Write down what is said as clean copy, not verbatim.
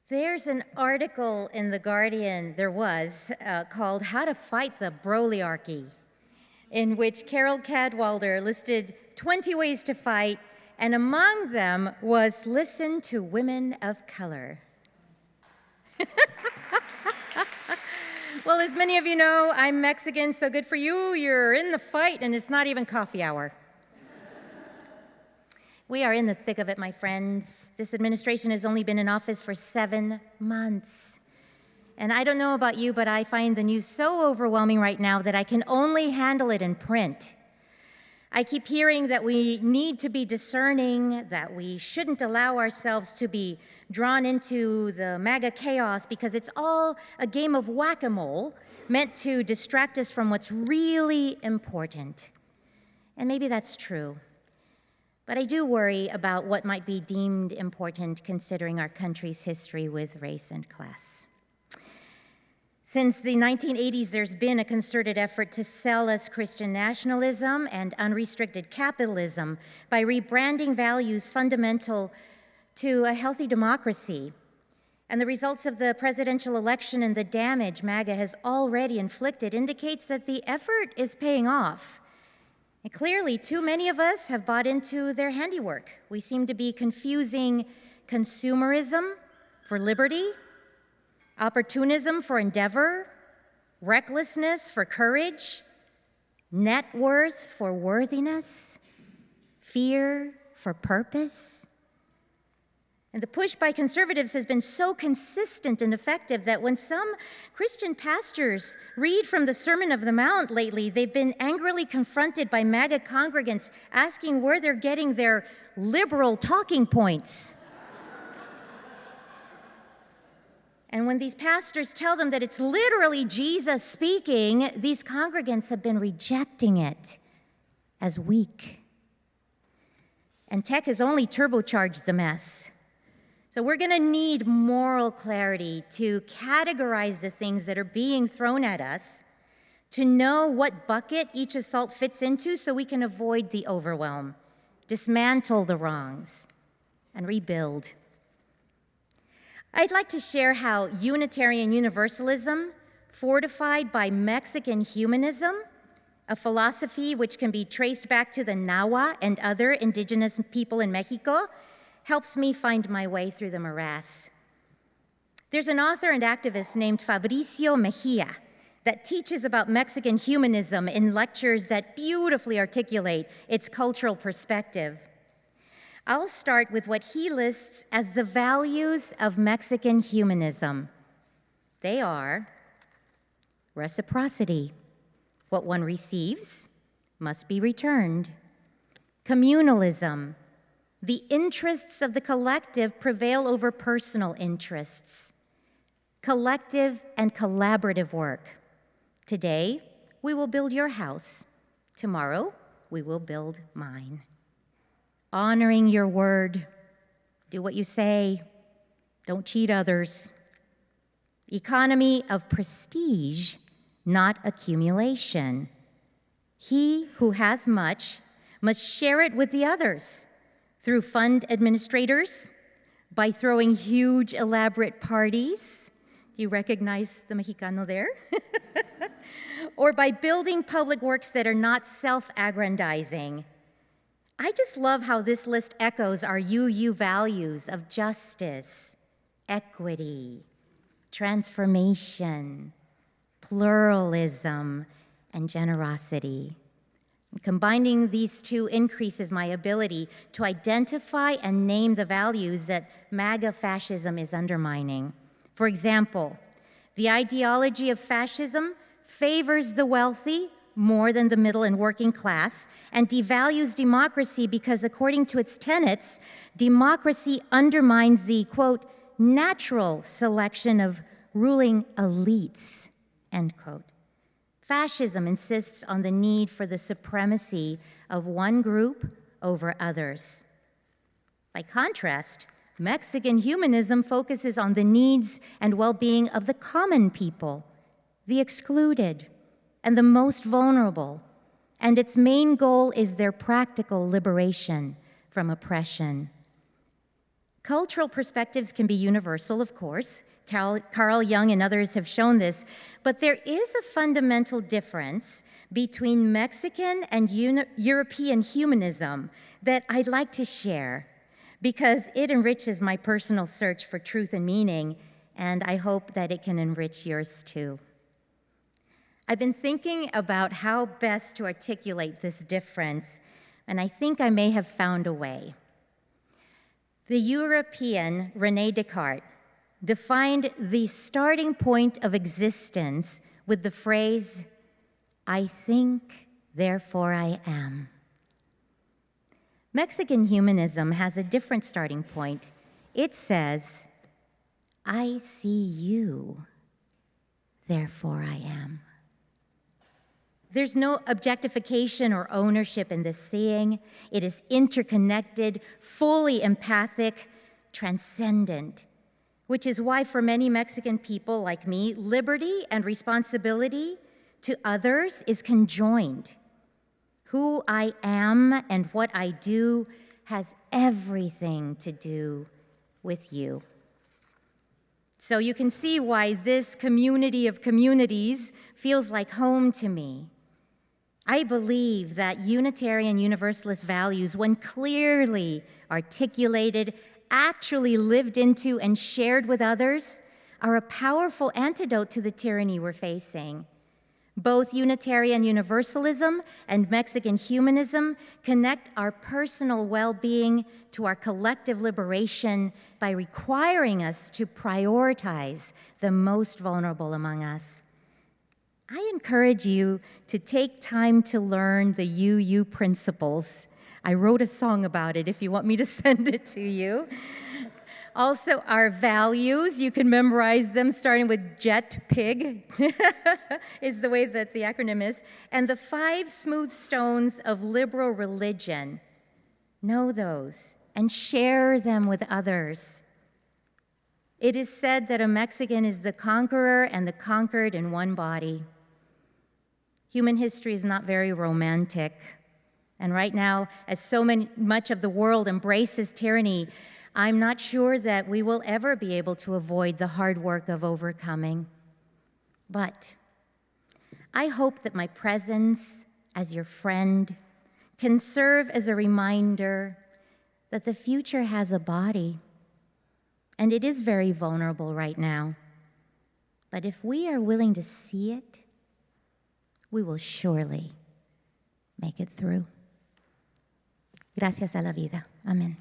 There's an article in The Guardian, called How to Fight the Brolyarchy, in which Carol Cadwalder listed 20 ways to fight, and among them was listen to women of color. Well, as many of you know, I'm Mexican, so good for you. You're in the fight, and it's not even coffee hour. We are in the thick of it, my friends. This administration has only been in office for 7 months. And I don't know about you, but I find the news so overwhelming right now that I can only handle it in print. I keep hearing that we need to be discerning, that we shouldn't allow ourselves to be drawn into the MAGA chaos because it's all a game of whack-a-mole meant to distract us from what's really important. And maybe that's true. But I do worry about what might be deemed important considering our country's history with race and class. Since the 1980s, there's been a concerted effort to sell us Christian nationalism and unrestricted capitalism by rebranding values fundamental to a healthy democracy. And the results of the presidential election and the damage MAGA has already inflicted indicates that the effort is paying off. And clearly, too many of us have bought into their handiwork. We seem to be confusing consumerism for liberty, opportunism for endeavor, recklessness for courage, net worth for worthiness, fear for purpose. And the push by conservatives has been so consistent and effective that when some Christian pastors read from the Sermon of the Mount lately, they've been angrily confronted by MAGA congregants asking where they're getting their liberal talking points. And when these pastors tell them that it's literally Jesus speaking, these congregants have been rejecting it as weak. And tech has only turbocharged the mess. So we're going to need moral clarity to categorize the things that are being thrown at us, to know what bucket each assault fits into so we can avoid the overwhelm, dismantle the wrongs, and rebuild. I'd like to share how Unitarian Universalism, fortified by Mexican humanism, a philosophy which can be traced back to the Nahua and other indigenous people in Mexico, helps me find my way through the morass. There's an author and activist named Fabricio Mejia that teaches about Mexican humanism in lectures that beautifully articulate its cultural perspective. I'll start with what he lists as the values of Mexican humanism. They are reciprocity. What one receives must be returned. Communalism. The interests of the collective prevail over personal interests. Collective and collaborative work. Today, we will build your house. Tomorrow, we will build mine. Honoring your word. Do what you say. Don't cheat others. Economy of prestige, not accumulation. He who has much must share it with the others. Through fund administrators, by throwing huge, elaborate parties. Do you recognize the Mexicano there? Or by building public works that are not self-aggrandizing. I just love how this list echoes our UU values of justice, equity, transformation, pluralism, and generosity. Combining these two increases my ability to identify and name the values that MAGA fascism is undermining. For example, the ideology of fascism favors the wealthy more than the middle and working class and devalues democracy because, according to its tenets, democracy undermines the, quote, natural selection of ruling elites, end quote. Fascism insists on the need for the supremacy of one group over others. By contrast, Mexican humanism focuses on the needs and well-being of the common people, the excluded, and the most vulnerable, and its main goal is their practical liberation from oppression. Cultural perspectives can be universal, of course. Carl Jung and others have shown this, but there is a fundamental difference between Mexican and European humanism that I'd like to share because it enriches my personal search for truth and meaning, and I hope that it can enrich yours too. I've been thinking about how best to articulate this difference, and I think I may have found a way. The European René Descartes defined the starting point of existence with the phrase, "I think, therefore I am." Mexican humanism has a different starting point. It says, "I see you, therefore I am." There's no objectification or ownership in this seeing. It is interconnected, fully empathic, transcendent, which is why for many Mexican people like me, liberty and responsibility to others is conjoined. Who I am and what I do has everything to do with you. So you can see why this community of communities feels like home to me. I believe that Unitarian Universalist values, when clearly articulated, actually lived into and shared with others, are a powerful antidote to the tyranny we're facing. Both Unitarian Universalism and Mexican humanism connect our personal well-being to our collective liberation by requiring us to prioritize the most vulnerable among us. I encourage you to take time to learn the UU principles. I wrote a song about it if you want me to send it to you. Also, our values, you can memorize them starting with JET, PIG, is the way that the acronym is. And the 5 smooth stones of liberal religion. Know those and share them with others. It is said that a Mexican is the conqueror and the conquered in one body. Human history is not very romantic. And right now, as much of the world embraces tyranny, I'm not sure that we will ever be able to avoid the hard work of overcoming. But I hope that my presence as your friend can serve as a reminder that the future has a body, and it is very vulnerable right now. But if we are willing to see it, we will surely make it through. Gracias a la vida. Amen.